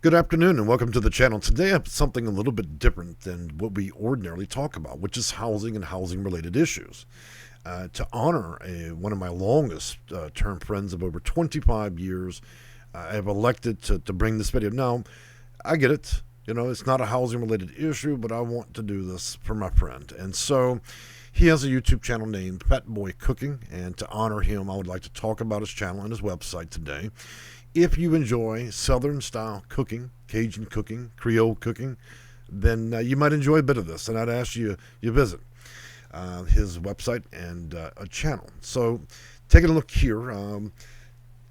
Good afternoon and welcome to the channel. Today I have something a little bit different than what we ordinarily talk about, which is housing and housing related issues. To honor one of my longest term friends of over 25 years, I have elected to bring this video. Now, I get it. You know, it's not a housing related issue, but I want to do this for my friend. And so he has a YouTube channel named Fat Boy Cooking. And to honor him, I would like to talk about his channel and his website today. If you enjoy Southern style cooking, Cajun cooking, Creole cooking, then you might enjoy a bit of this. And I'd ask you visit his website and a channel. So taking a look here,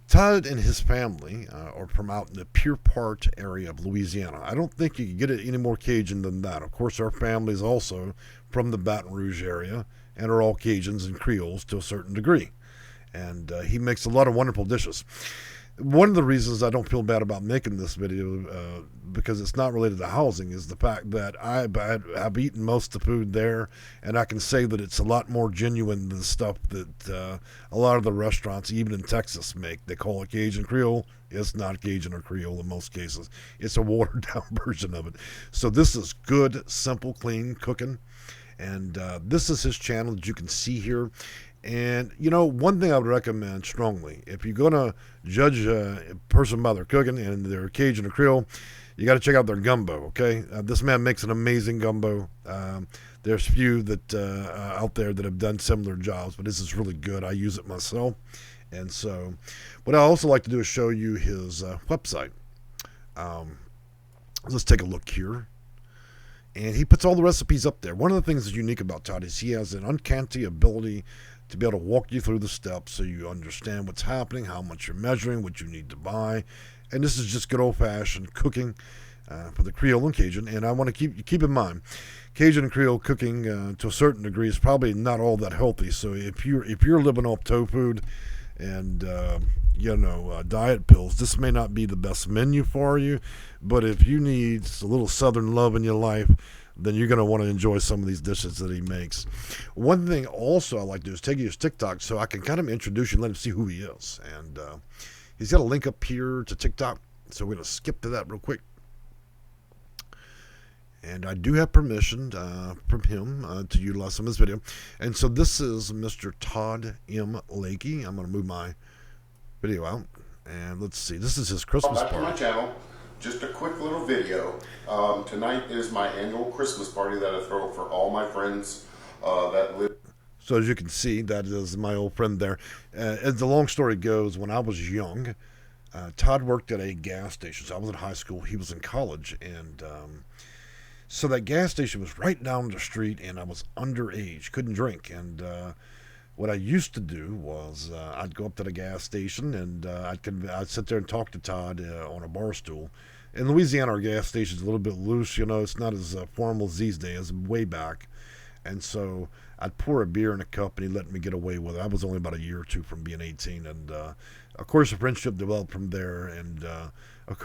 Todd and his family are from out in the Pure Part area of Louisiana. I don't think you can get it any more Cajun than that. Of course, our family is also from the Baton Rouge area and are all Cajuns and Creoles to a certain degree. And he makes a lot of wonderful dishes. One of the reasons I don't feel bad about making this video, because it's not related to housing, is the fact that I've eaten most of the food there, and I can say that it's a lot more genuine than stuff that a lot of the restaurants, even in Texas, make. They call it Cajun Creole. It's not Cajun or Creole in most cases. It's a watered-down version of it. So this is good, simple, clean cooking, and this is his channel that you can see here. And, you know, one thing I would recommend strongly, if you're going to judge a person by their cooking and their Cajun or Creole, you got to check out their gumbo, okay? This man makes an amazing gumbo. There's few that out there that have done similar jobs, but this is really good. I use it myself. And so what I also like to do is show you his website. Let's take a look here. And he puts all the recipes up there. One of the things that's unique about Todd is he has an uncanny ability to be able to walk you through the steps so you understand what's happening, how much you're measuring, what you need to buy. And this is just good old-fashioned cooking for the Creole and Cajun. And I want to keep in mind, Cajun and Creole cooking to a certain degree is probably not all that healthy. So if you're living off tofu and diet pills, this may not be the best menu for you. But if you need a little Southern love in your life, then you're going to want to enjoy some of these dishes that he makes. One thing also I like to do is take his TikTok so I can kind of introduce you and let him see who he is. And he's got a link up here to TikTok, so we're going to skip to that real quick. And I do have permission from him to utilize some of this video. And so this is Mr. Todd M. Lakey. I'm going to move my video out. And let's see. This is his Christmas Back to my party. channel. Just a quick little video. Tonight is my annual Christmas party that I throw for all my friends that live. So as you can see, that is my old friend there. As the long story goes, when I was young, Todd worked at a gas station. So I was in high school. He was in college. And so that gas station was right down the street, and I was underage, couldn't drink. And what I used to do was I'd go up to the gas station and I'd sit there and talk to Todd on a bar stool. In Louisiana, our gas station's a little bit loose, you know, it's not as formal as these days, way back. And so I'd pour a beer in a cup and he let me get away with it. I was only about a year or two from being 18. And of course, a friendship developed from there. And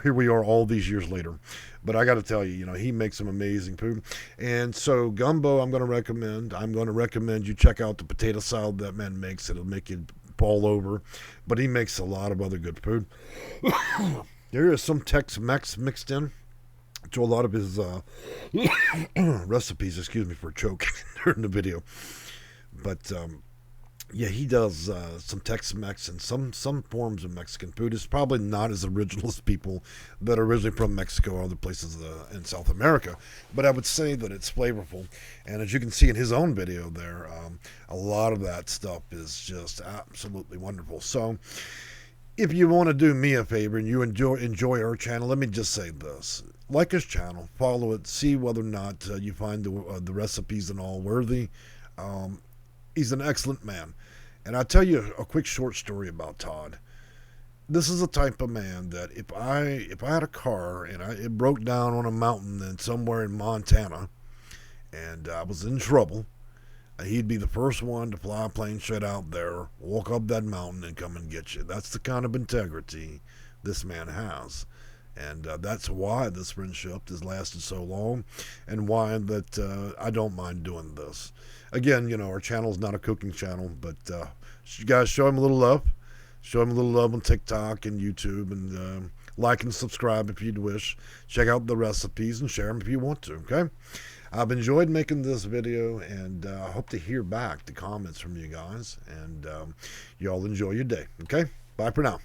here we are all these years later. But I got to tell you, you know, he makes some amazing food. And so gumbo, I'm going to recommend you check out the potato salad that man makes. It'll make you fall over. But he makes a lot of other good food. There is some Tex-Mex mixed in to a lot of his recipes. Excuse me for choking during the video. But yeah, he does some Tex-Mex and some forms of Mexican food. It's probably not as original as people that are originally from Mexico or other places in South America. But I would say that it's flavorful. And as you can see in his own video there, a lot of that stuff is just absolutely wonderful. So if you want to do me a favor and you enjoy our channel, let me just say this. Like his channel, follow it, see whether or not you find the recipes and all worthy. He's an excellent man. And I'll tell you a quick short story about Todd. This is the type of man that if I had a car and it broke down on a mountain and somewhere in Montana and I was in trouble, he'd be the first one to fly a plane straight out there, walk up that mountain and come and get you. That's the kind of integrity this man has. And that's why this friendship has lasted so long and why that I don't mind doing this. Again, you know, our channel is not a cooking channel, but you guys show him a little love. Show him a little love on TikTok and YouTube and Like and subscribe if you'd wish. Check out the recipes and share them if you want to, okay? I've enjoyed making this video, and I hope to hear back the comments from you guys. And y'all enjoy your day, okay? Bye for now.